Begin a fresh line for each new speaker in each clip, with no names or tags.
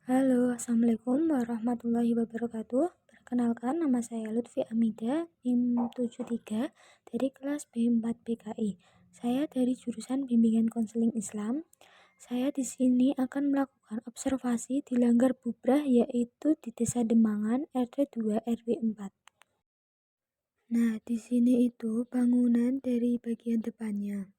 Halo, Assalamualaikum warahmatullahi wabarakatuh. Perkenalkan, nama saya Lutfi Amida, NIM 73 dari kelas B4 PKI. Saya dari jurusan Bimbingan Konseling Islam. Saya di sini akan melakukan observasi di Langgar Bubrah, yaitu di Desa Demangan, RT 2 RW 4. Nah, di sini itu bangunan dari bagian depannya.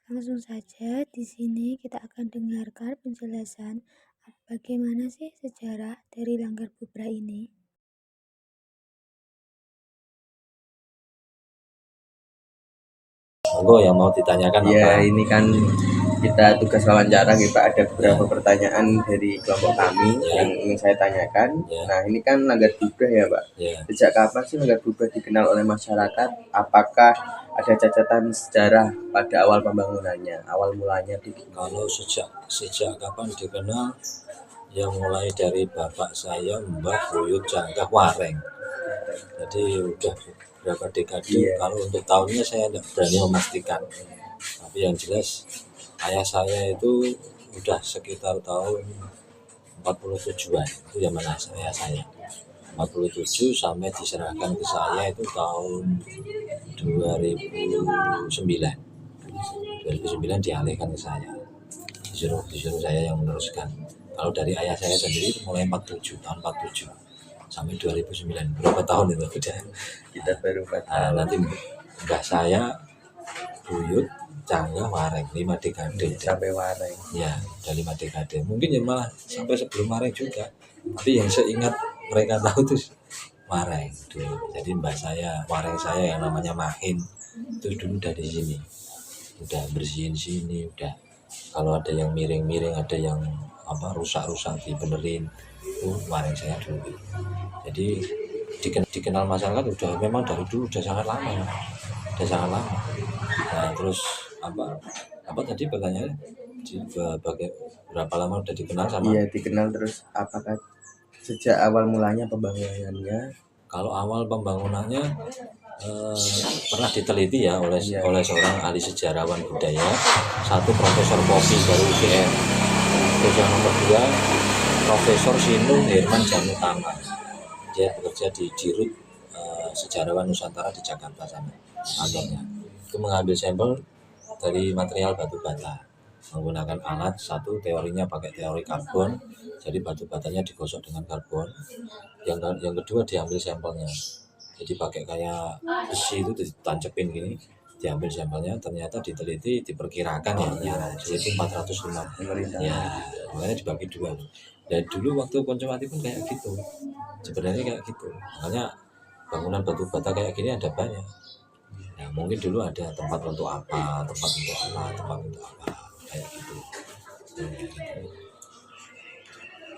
Langsung saja di sini kita akan dengarkan penjelasan bagaimana sih sejarah dari Langgar Bubrah ini.
Monggo yang mau ditanyakan
Ya,
apa?
ini kan kita tugas wawancara, kita ada beberapa pertanyaan dari kelompok kami yang ingin saya tanyakan. Nah, ini kan Langgar Bubrah ya, Pak. Sejak kapan sih Langgar Bubrah dikenal oleh masyarakat? Apakah ada catatan sejarah pada awal pembangunannya, awal mulanya itu?
Kalau sejak kapan dikenal? Ya mulai dari bapak saya, Mbah Buyut Cangkah Wareng. Jadi udah berapa dekade. Kalau untuk tahunnya saya tidak berani memastikan. Tapi yang jelas ayah saya itu udah sekitar tahun 47-an. Itu zaman ayah saya. 47 sampai diserahkan ke saya itu tahun 2009. 2009 dialihkan ke saya. Disuruh saya yang meneruskan. Kalau dari ayah saya sendiri mulai 47, tahun 47 sampai 2009. Berapa tahun itu udah?
Kita baru 4 tahun.
Nanti mbah saya Buyut Cangkah Wareng 5 dekade
sampai Wareng.
Ya, udah 5 dekade. Mungkin ya malah sampai sebelum Wareng juga. Tapi yang seingat mereka tahu tuh Wareng dulu. Jadi mbah saya, Wareng saya yang namanya Mahin itu dulu dari sini. Udah bersihin sini, udah kalau ada yang miring-miring, ada yang rusak-rusak dibenerin, itu Wareng saya dulu. Jadi dikenal masyarakat udah memang dari dulu udah sangat lama. Nah, terus apa tadi pertanyaannya? Berapa lama udah dikenal sama?
Iya, dikenal. Terus apakah sejak awal mulanya pembangunannya?
Kalau awal pembangunannya pernah diteliti ya oleh seorang ahli sejarawan budaya, satu Profesor Popi dari UGM, terus yang nomor 2 Profesor Sinung Herman Janutama, dia bekerja di Dirut Sejarawan Nusantara di Jakarta sana kantornya. Itu mengambil sampel dari material batu bata menggunakan alat, satu teorinya pakai teori karbon, jadi batu batanya digosok dengan karbon. Yang kedua diambil sampelnya, jadi pakai kayak besi itu ditancepin gini, diambil sampelnya, ternyata diteliti diperkirakan ya itu 405 ya, makanya dibagi 2. Dan dulu waktu Poncowati pun kayak gitu, sebenarnya kayak gitu, makanya bangunan batu bata kayak gini ada banyak. Ya, mungkin dulu ada tempat untuk apa kayak gitu.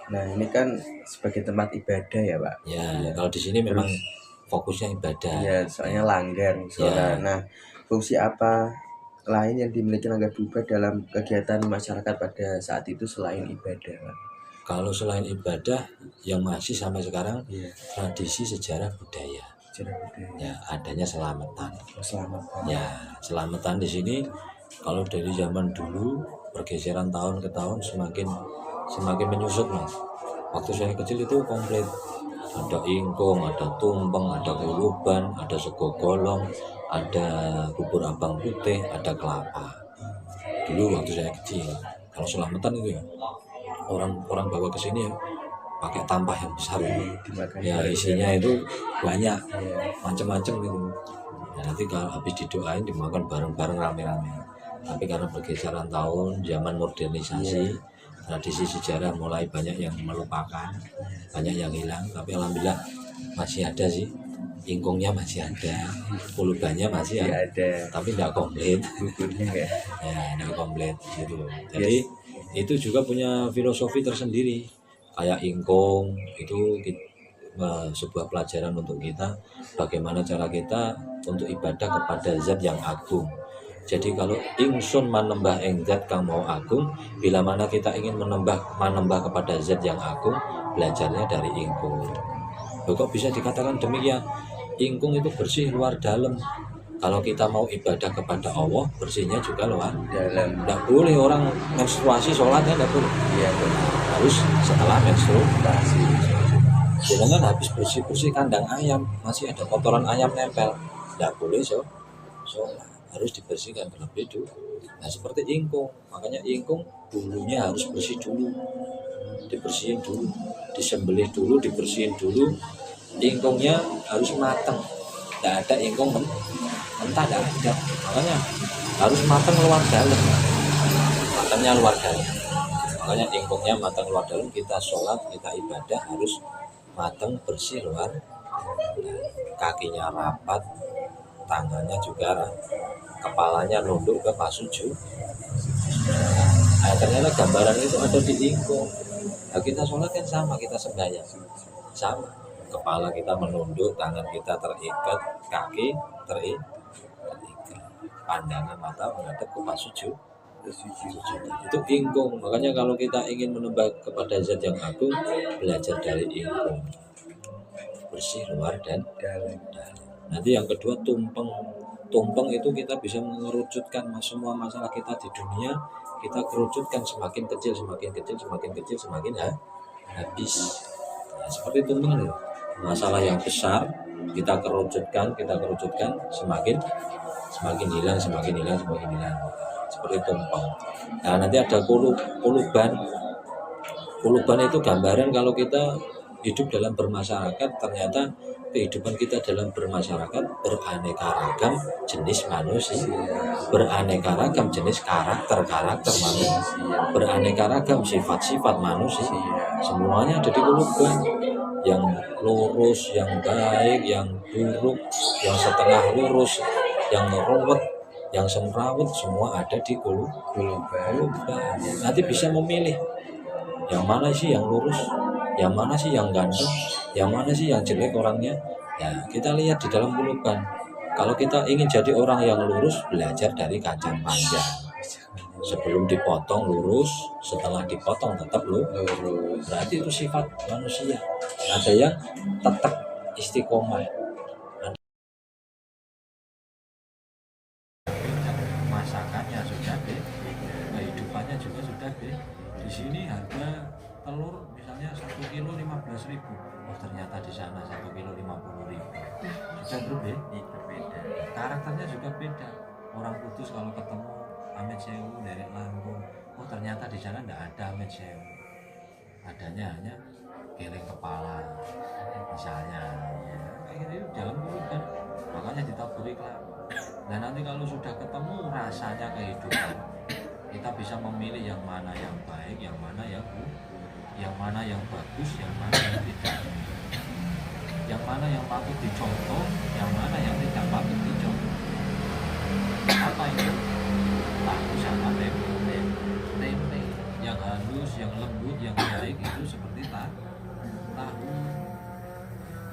Nah, ini kan sebagai tempat ibadah ya, Pak.
Ya, kalau di sini memang fokusnya ibadah.
Ya, soalnya langgar. Nah, fungsi apa lain yang dimiliki Langgar Bubrah dalam kegiatan masyarakat pada saat itu selain ibadah, Pak?
Kalau selain ibadah yang masih sampai sekarang, tradisi sejarah budaya. Ya, adanya selamatan. Ya, selamatan di sini kalau dari zaman dulu pergeseran tahun ke tahun semakin menyusut, Mas. Waktu saya kecil itu komplit. Ada ingkung, ada tumpeng, ada kuluban, ada sego golong, ada bubur abang putih, ada kelapa. Dulu waktu saya kecil. Kalau selamatan itu ya orang bawa ke sini ya pakai tampah yang besar ini. Ya, isinya itu banyak, macam-macam gitu. Ya, nanti kalau habis didoain dimakan bareng-bareng rame-rame. Tapi karena pergeseran tahun, zaman modernisasi, tradisi sejarah mulai banyak yang melupakan, banyak yang hilang. Tapi alhamdulillah masih ada sih ingkungnya masih ada, pulubannya masih
ada,
tapi tidak komplit.
buburnya enggak.
Ya, tidak komplit gitu. Jadi itu juga punya filosofi tersendiri. Kayak ingkung itu sebuah pelajaran untuk kita bagaimana cara kita untuk ibadah kepada zat yang agung. Jadi kalau ingsun manembah ing zat kang mau agung, bila mana kita ingin manembah kepada zat yang agung, belajarnya dari ingkung. Loh, kok bisa dikatakan demikian? Ingkung itu bersih luar dalam. Kalau kita mau ibadah kepada Allah, bersihnya juga luar
dalam.
Tidak boleh orang menstruasi sholatnya, tidak boleh.
Iya,
Harus setelah menstruasi. Jangan habis bersih-bersih kandang ayam, masih ada kotoran ayam nempel, tidak boleh sholat. Harus dibersihkan terlebih dulu. Nah seperti ingkung, makanya ingkung bulunya harus bersih dulu, dibersihin dulu, disembelih dulu, dibersihin dulu. Ingkungnya harus matang, tidak ada ingkung mentah, tidak ada. Makanya harus matang luar dalam, matangnya luar dalam. Makanya ingkungnya matang luar dalam. Kita sholat, kita ibadah harus matang bersih luar, kakinya rapat, tangannya juga kepalanya nunduk ke pasujud. Nah, ternyata gambaran itu ada di ingkung. Nah, kita sholat kan sama, kita sembahyang sama, kepala kita menunduk, tangan kita terikat, kaki terikat, pandangan mata menghadap ke pasujud. Itu ingkung. Makanya kalau kita ingin menembak kepada zat yang agung, belajar dari ingkung, bersih luar dan dalam. Nanti yang kedua tumpeng. Tumpeng itu kita bisa mengerucutkan semua masalah kita di dunia, kita kerucutkan semakin kecil, semakin kecil, semakin kecil, semakin habis. Nah, seperti tumpeng itu. Masalah yang besar kita kerucutkan, semakin hilang, semakin hilang. Seperti tumpeng. Nah, nanti ada kuluban. Kuluban itu gambaran kalau kita hidup dalam bermasyarakat, ternyata kehidupan kita dalam bermasyarakat beraneka ragam jenis manusia, beraneka ragam jenis karakter manusia, beraneka ragam sifat manusia. Semuanya ada di kuluban. Yang lurus, yang baik, yang buruk, yang setengah lurus, yang ruwet, yang semrawut, semua ada di kuluban. Nanti bisa memilih yang mana sih yang lurus, yang mana sih yang ganteng, yang mana sih yang jelek orangnya. Ya, kita lihat di dalam kuluban. Kalau kita ingin jadi orang yang lurus, belajar dari kacang panjang. Sebelum dipotong lurus, setelah dipotong tetap lurus. Berarti itu sifat manusia. Ada yang tetap istiqomah. Masakannya sudah kehidupannya juga sudah di sini harga telur misalnya 1 kilo 15.000. Oh ternyata di sana 1 kilo 50.000. Sudah berbeda. Karakternya juga beda. Orang Kudus kalau ketemu Amet Sewu, derek Langkung, oh ternyata di sana tidak ada Amet Sewu. Adanya hanya geleng kepala, misalnya. Ya, kayak gitu dalam kuluban. Makanya ditaburi kelapa. Dan nanti kalau sudah ketemu rasanya kehidupan, kita bisa memilih yang mana yang baik, yang mana yang bagus, yang mana yang tidak, yang mana yang patut dicontoh, yang mana yang tidak patut dicontoh. Apa itu? Tahu sama tempe, yang halus, yang lembut, yang baik itu seperti tahu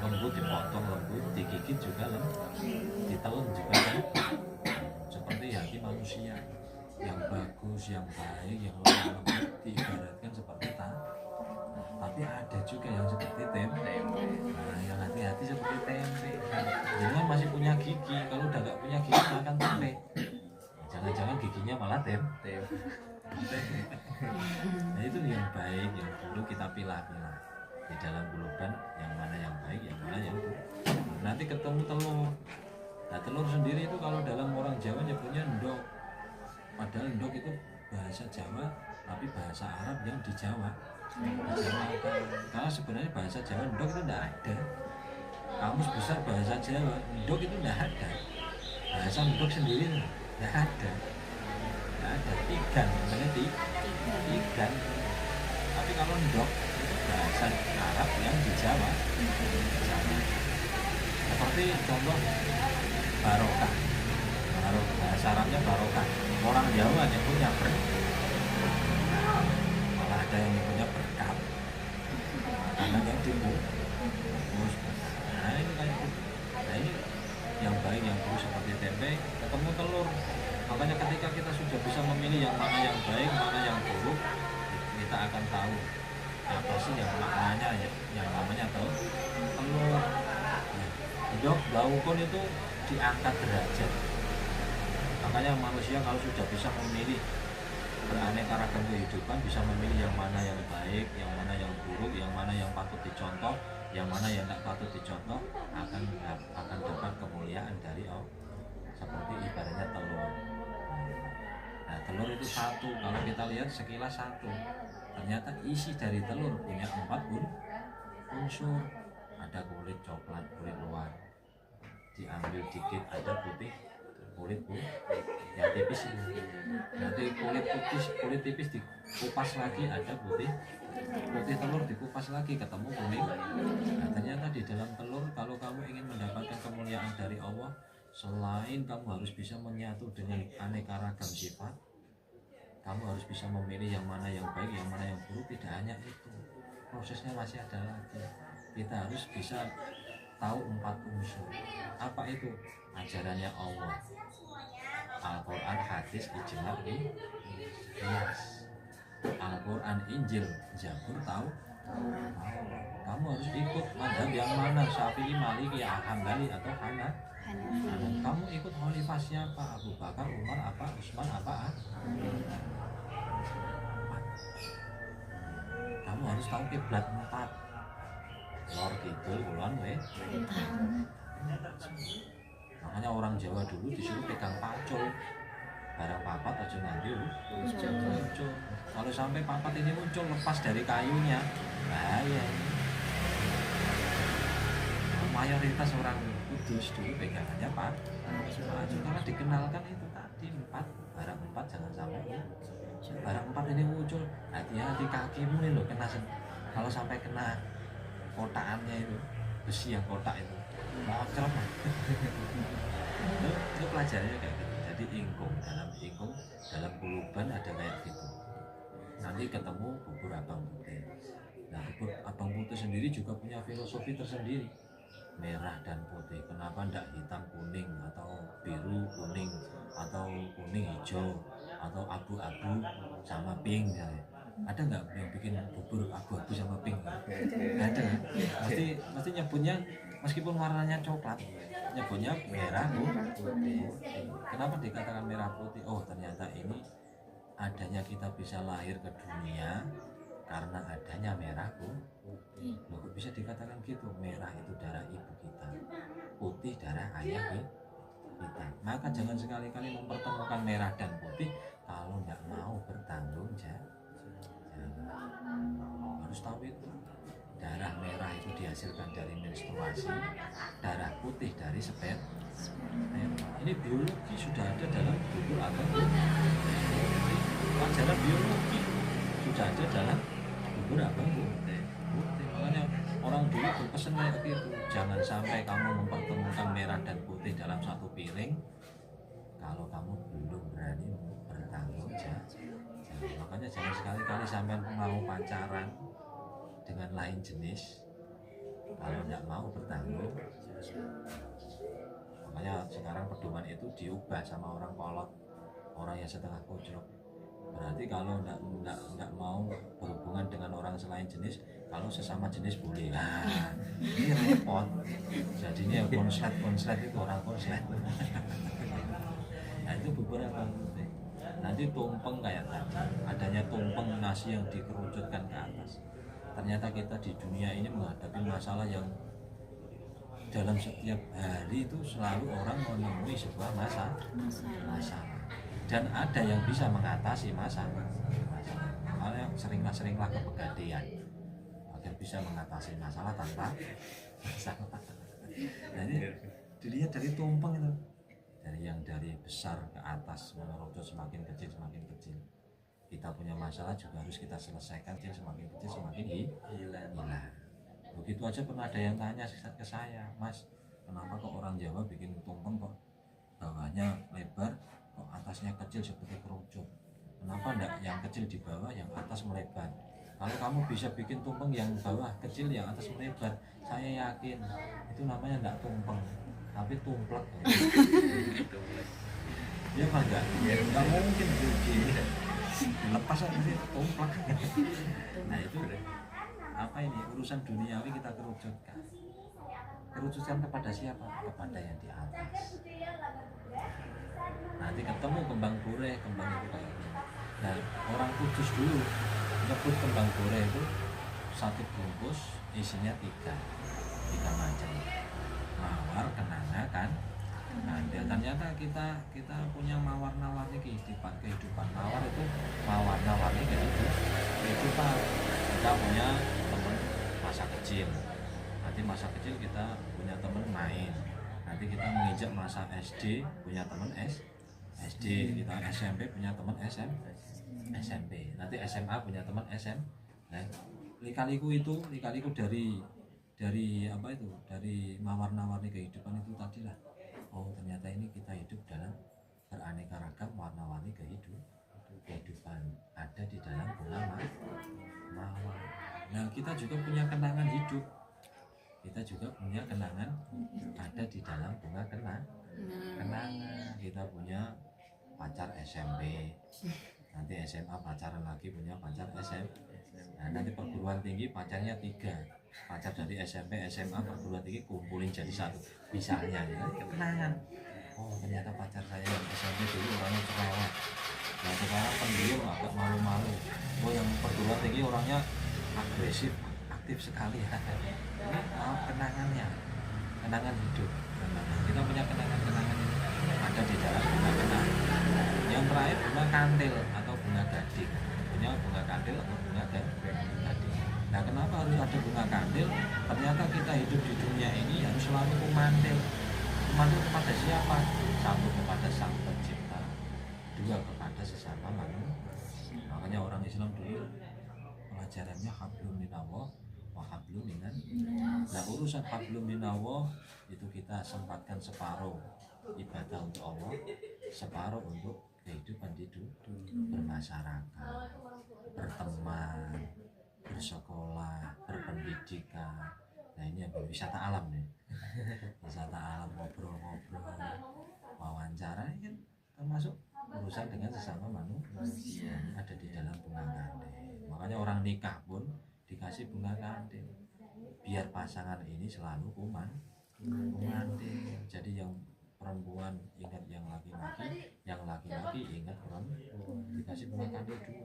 lembut, dipotong lembut, digigit juga lembut, ditelan juga lembut. Seperti hati manusia yang bagus, yang baik, yang lembut diibaratkan seperti tahu. Tapi ada juga yang seperti tempe. Nah, yang hati-hati seperti tempe. Jangan masih punya gigi, kalau udah nggak punya gigi makan tempe. Jangan-jangan giginya malah tempe. Nah itu yang baik, yang perlu kita pilah-pilah di dalam kuluban, yang mana yang baik, yang mana yang buruk. Nanti ketemu telur. Nah telur sendiri itu kalau dalam orang Jawa nyebutnya endok. Padahal endok itu bahasa Jawa, tapi bahasa Arab yang di Jawa. Karena sebenarnya bahasa Jawa endok itu tidak ada. Kamus besar bahasa Jawa endok itu tidak ada. Bahasa endok sendiri tidak ada. Ikan, namanya ikan. Tapi kalau endok itu bahasa Arab yang di Jawa. Seperti contoh barokah. Bahasa Arabnya barokah. Orang Jawa nyebutnya malah ada yang nyebutnya berkat. Karena yang dibungkus. Nah ini kayak gitu. Nah ini yang baik yang buruk seperti tempe ketemu telur. Makanya ketika kita sudah bisa memilih yang mana yang baik, mana yang buruk, kita akan tahu apa sih yang maknanya yang namanya telur. Hidup daun itu diangkat derajat. Makanya manusia kalau sudah bisa memilih beraneka ragam kehidupan, bisa memilih yang mana yang baik, yang mana yang buruk, yang mana yang patut dicontoh, yang mana yang tak patut dicontoh, akan dapat kemuliaan dari Allah. Seperti ibaratnya telur. Nah telur itu satu, kalau kita lihat sekilas satu, ternyata isi dari telur punya 4 unsur. Ada kulit coklat, kulit luar, diambil dikit ada putih, kulit yang tipis ini. Nanti kulit tipis dikupas lagi ada putih telur dikupas lagi ketemu kuning. Nah, ternyata di dalam telur kalau kamu ingin mendapatkan kemuliaan dari Allah, selain kamu harus bisa menyatu dengan aneka ragam sifat, kamu harus bisa memilih yang mana yang baik, yang mana yang buruk. Tidak hanya itu, prosesnya masih ada lagi. Kita harus bisa tahu 4 unsur. Apa itu? Ajarannya Allah, Al-Quran, hadis, ijma, qiyas. Al-Quran, Injil, Zabur, tahu. Kamu harus ikut mazhab yang mana, Syafi'i, Maliki, Hambali atau Hanafi. Kamu ikut khalifah siapa? Abu Bakar, Umar, apa? Utsman, apa? Kamu harus tahu kiblat 4. Lor kidul kulon makanya orang Jawa dulu disuruh pegang pacul, barang papat aja ngambil muncul. Kalau sampai papat ini muncul lepas dari kayunya, bahaya. Mayoritas orang Kudus dulu pegangannya pacul karena dikenalkan itu tadi 4, barang 4 jangan sampai barang 4 ini muncul. Hati-hati kakimu nih loh, kena kalau sampai kena kotaannya itu, besi yang kotak itu mocrot. itu pelajarannya kayak gitu. Jadi ingkung dalam kuluban ada kayak gitu. Nanti ketemu bubur abang putih. Nah bubur abang putih sendiri juga punya filosofi tersendiri, merah dan putih. Kenapa ndak hitam kuning atau biru kuning atau kuning hijau atau abu-abu sama pink misalnya? Ada nggak yang bikin bubur abu-abu sama pink? Nggak ada. Mesti nyebutnya meskipun warnanya coklat, nyebutnya merah putih. Kenapa dikatakan merah putih? Oh ternyata ini adanya kita bisa lahir ke dunia karena adanya merah putih. Loh, kok bisa dikatakan gitu? Merah itu darah ibu kita, putih darah ayah kita. Maka jangan sekali-kali mempertemukan merah dan putih kalau nggak mau bertanggung jawab. Harus tahu itu. Darah merah itu dihasilkan dari menstruasi, darah putih dari sperma. Ini biologi sudah ada dalam buku atau pelajaran biologi sudah ada dalam buku abang putih. Makanya orang dulu berpesan kayak gitu, jangan sampai kamu mempertemukan merah dan putih dalam satu piring kalau kamu belum berani bertanggung jawab. Makanya jangan sekali-kali sampai mau pacaran dengan lain jenis kalau tidak mau bertanggung. Makanya sekarang pedoman itu diubah sama orang kolot, orang yang setengah kocok. Berarti kalau tidak mau berhubungan dengan orang selain jenis, kalau sesama jenis boleh. Nah, ini repot. Jadinya konslet itu orang konslet. Nah itu beberapa penting. Nanti tumpeng kayak tadi, adanya tumpeng nasi yang dikerucutkan ke atas. Ternyata kita di dunia ini menghadapi masalah yang dalam setiap hari itu selalu orang menemui sebuah masalah. Dan ada yang bisa mengatasi masalah. Makanya seringlah kepegadaian agar bisa mengatasi masalah tanpa masalah. Jadi dilihat dari tumpeng itu, dari besar ke atas mengerucut semakin kecil. Kita punya masalah juga harus kita selesaikan, semakin kecil semakin hilang. Begitu aja pernah ada yang tanya ke saya, Mas, kenapa kok orang Jawa bikin tumpeng kok bawahnya lebar, kok atasnya kecil seperti kerucut? Kenapa enggak yang kecil di bawah, yang atas melebar? Kalau kamu bisa bikin tumpeng yang bawah kecil, yang atas melebar, saya yakin itu namanya enggak tumpeng, tapi tumplek. Ya kan enggak? Enggak mungkin dilepas aja sih tumplek. Nah itu apa ini, urusan duniawi kita kerucutkan. Kerucutkan kepada siapa? Kepada yang di atas. Nanti ketemu kembang goreh, kembang itu kayak gini. Nah orang Kudus dulu nyebut kembang goreh itu satu bungkus isinya tiga macam, mawar, kenanga, kan. Nah ternyata kita punya mawar-nawarni kehidupan. Mawar itu mawar-nawarni kehidupan. Kita punya teman masa kecil, nanti masa kecil kita punya teman main, nanti kita menginjak masa SD punya teman SD, kita SMP punya teman SMP, nanti SMA punya teman SM. Nah, lika-liku dari apa itu, dari mawar-nawarni kehidupan itu tadilah. Oh ternyata ini kita hidup dalam beraneka ragam warna-warni kehidupan ada di dalam bunga mawar. Nah kita juga punya kenangan hidup, kita juga punya kenangan ada di dalam bunga kenangan. Kita punya pacar SMP, nanti SMA pacaran lagi, punya pacar SMP. Nah nanti perguruan tinggi pacarnya 3, pacar dari SMP, SMA, perguruan tinggi kumpulin jadi satu, misalnya ya, kenangan. Oh ternyata pacar saya yang SMP dulu orangnya cerewet, nah sekarang pendiam, agak malu-malu. Oh yang perguruan tinggi orangnya agresif, aktif sekali ya. Ini kenangannya, kenangan hidup. Kita punya kenangan ini ada di dalam bunga kenangan. Yang terakhir bunga kantil atau bunga gading, punya bunga kantil atau bunga gading. Nah kenapa harus ada bunga kantil? Ternyata kita hidup di dunia ini harus selalu memantil kepada siapa? Satu, kepada Sang Pencipta, 2, kepada sesama manusia. Makanya orang Islam dulu pelajarannya hablum minallah wa hablum minan. Nah urusan hablum minallah itu kita sempatkan separuh ibadah untuk Allah, separuh untuk kehidupan hidup, bermasyarakat, berteman, bersekolah, berpendidikan. Nah ini yang wisata alam nih, wisata alam, ngobrol-ngobrol, wawancara, ini kan termasuk urusan dengan sesama manusia, ada di dalam bunga kantil. Makanya orang nikah pun dikasih bunga kantil, biar pasangan ini selalu kumantil. Jadi yang perempuan ingat yang laki-laki ingat perempuan, dikasih bunga kantil 2.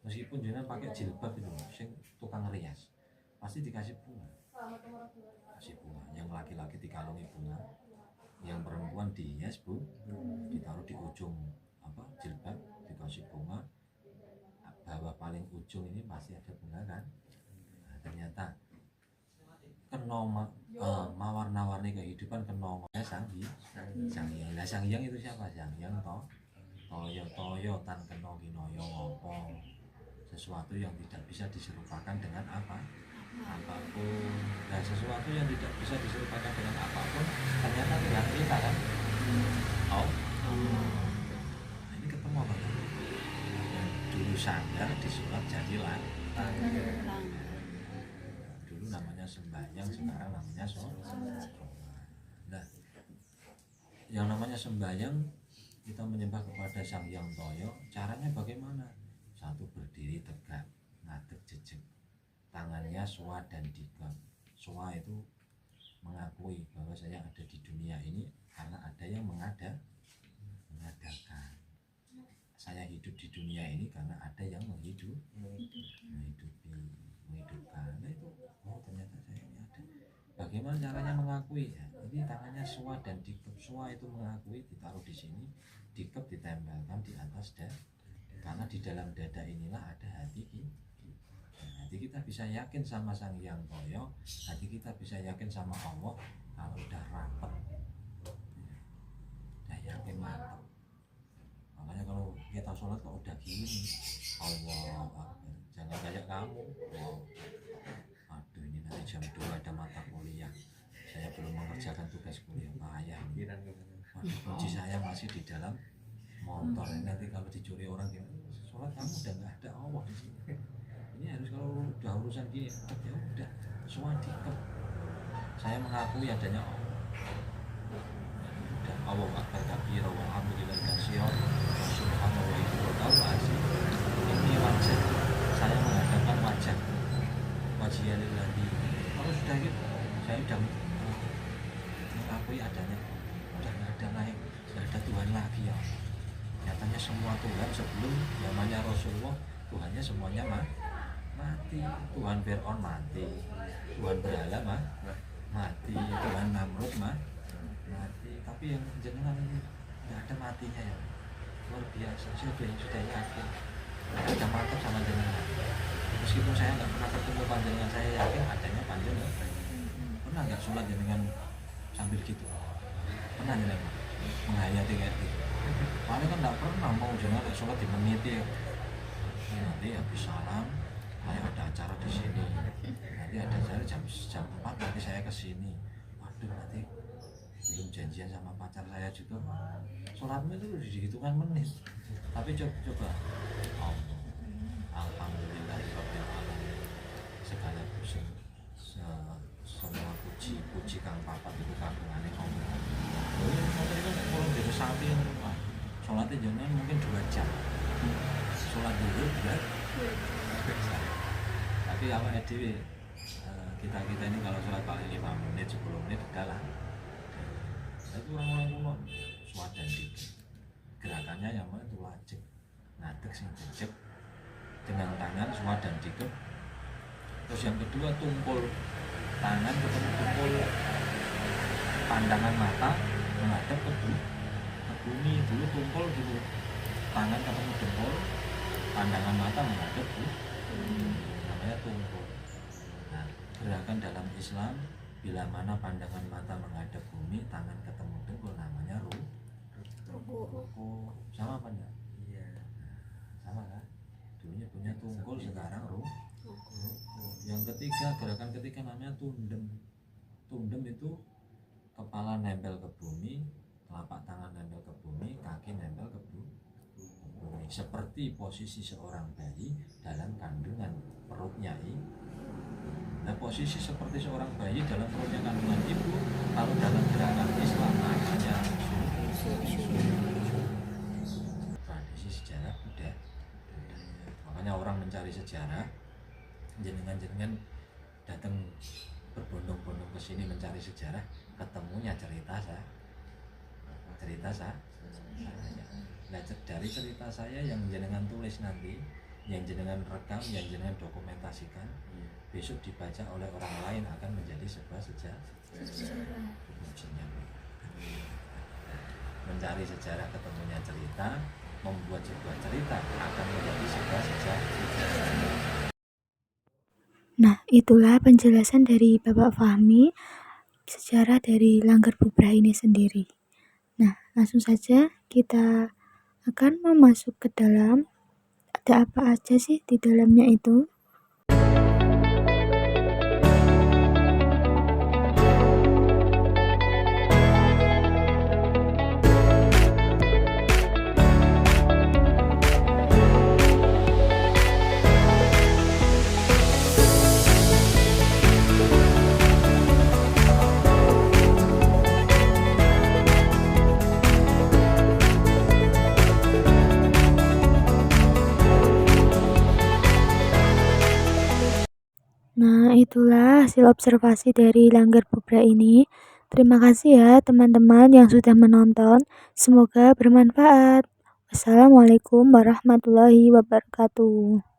Meskipun jenengan pakai jilbab itu, sing tukang rias, pasti dikasih bunga. Kasih bunga. Yang laki-laki dikalungi bunga, yang perempuan dihias ditaruh di ujung jilbab, dikasih bunga. Bawah paling ujung ini pasti ada bunga kan. Nah, ternyata mawar-nawarni kehidupan kenomongnya Sang Hyang. Lah Sang Hyang itu siapa? Sang Hyang toyo tan keno kinoyo ngopo, sesuatu yang tidak bisa diserupakan dengan apapun. Nah sesuatu yang tidak bisa diserupakan dengan apapun ternyata dengan kita kan. Nah, ini ketemu apa? Dulu sandar disulap jadi langit. Dulu namanya sembahyang, sekarang namanya sholat. Nah, yang namanya sembahyang kita menyembah kepada Sang Hyang Toyo. Caranya bagaimana? Satu, berdiri tegak, ngadeg jejeg, tangannya suwa dan dikam. Suwa itu mengakui bahwa saya ada di dunia ini karena ada yang mengadakan. Saya hidup di dunia ini karena ada yang menghidupkan. Nah itu, oh ternyata saya ini ada. Bagaimana caranya mengakui? Ya, ini tangannya suwa dan dikep. Suwa itu mengakui, ditaruh di sini, dikep ditempelkan di atas dada. Karena di dalam dada inilah ada hati kita. Hati kita bisa yakin sama Sang Hyang Toyo, hati kita bisa yakin sama Allah kalau udah rapat, udah yakin mantap. Makanya kalau kita sholat kok udah gini, Allah Akbar, jangan kayak kamu. Aduh ini nanti jam 2 ada mata kuliah, saya belum mengerjakan tugas kuliah payah. Kunci saya masih di dalam motor. Nanti kalau dicuri orang gimana? Sholat kamu udah nggak ada Allah di sini. Ini harus kalau udah urusan gini, ya udah swadikep. Saya mengakui adanya Allah. Dan Allah akbar kabira walhamdulillah katsira wa subhanallahi wa ta'ala. Ini wajah saya menghadapkan wajah lagi. Kalau sudah gitu saya sudah mengakui adanya, sudah nggak ada lain, sudah ada Tuhan lagi ya. Nyatanya semua Tuhan sebelum zamannya Rasulullah, Tuhannya semuanya mati. Tuhan Fir'aun mati, Tuhan Berhala mati, Tuhan Namrud mati. Tapi yang jenengan ini nggak ada matinya ya, luar biasa. Saya sudah yakin, ada mantap sama jenengan. Meskipun saya nggak pernah ketemu panjenengan, saya yakin adanya panjenengan. Pernah nggak sholat jenengan sambil gitu? Pernah jenengan menghayati kayak gitu? Paling kan nggak pernah mau jenengan sholat di menit ya. Nanti habis salam, saya ada acara di sini. Nanti ada acara jam 4 nanti saya ke sini. Waduh, nanti belum janjian sama pacar saya juga. Sholatnya itu dihitungan menit. Tapi coba alhamdulillah segala semua puji kang papat itu kagungane Allah. Jadi kan kalau dari sapi sholatnya jangan mungkin 2 jam. Sholat dulu berat. Tapi awalnya kita ini kalau sholat paling 5 menit 10 menit udah lah. Itu orang-orang kuno swadan dikit. Gerakannya yang mana itu wajib ngadeg sing jejeg dengan tangan swadan dikit. Terus yang kedua tumpul tangan ketemu tumpul pandangan mata menghadap ke bumi dulu, tumpul dulu tangan ketemu jempol, pandangan mata menghadap ke namanya tumpul. Nah, gerakan dalam Islam bila mana pandangan mata menghadap bumi, tangan ketemu tumpul namanya ruku. Sama apa enggak? Iya. Sama kan? Dulunya punya tungkul, sekarang ruku. Yang ketiga, gerakan ketiga namanya tundem. Tundem itu kepala nempel ke bumi, telapak tangan nempel ke bumi, kaki nempel ke bumi. Seperti posisi seorang bayi dalam kandungan perutnya ibu. Nah, posisi seperti seorang bayi dalam perutnya kandungan ibu, kalau dalam gerakan Islam namanya tradisi sejarah udah. Makanya orang mencari sejarah, jenengan datang berbondong-bondong ke sini mencari sejarah, ketemunya cerita saya. Nah, dari cerita saya yang jenengan tulis nanti, yang jenengan rekam, yang jenengan dokumentasikan, besok dibaca oleh orang lain akan menjadi sebuah sejarah. Mencari sejarah, ketemunya cerita, membuat sebuah cerita akan menjadi sebuah sejarah.
Nah, itulah penjelasan dari Bapak Fahmi sejarah dari Langgar Bubrah ini sendiri. Nah, langsung saja kita akan masuk ke dalam. Ada apa aja sih di dalamnya itu? Nah, itulah hasil observasi dari Langgar Bubrah ini. Terima kasih ya teman-teman yang sudah menonton. Semoga bermanfaat. Wassalamualaikum warahmatullahi wabarakatuh.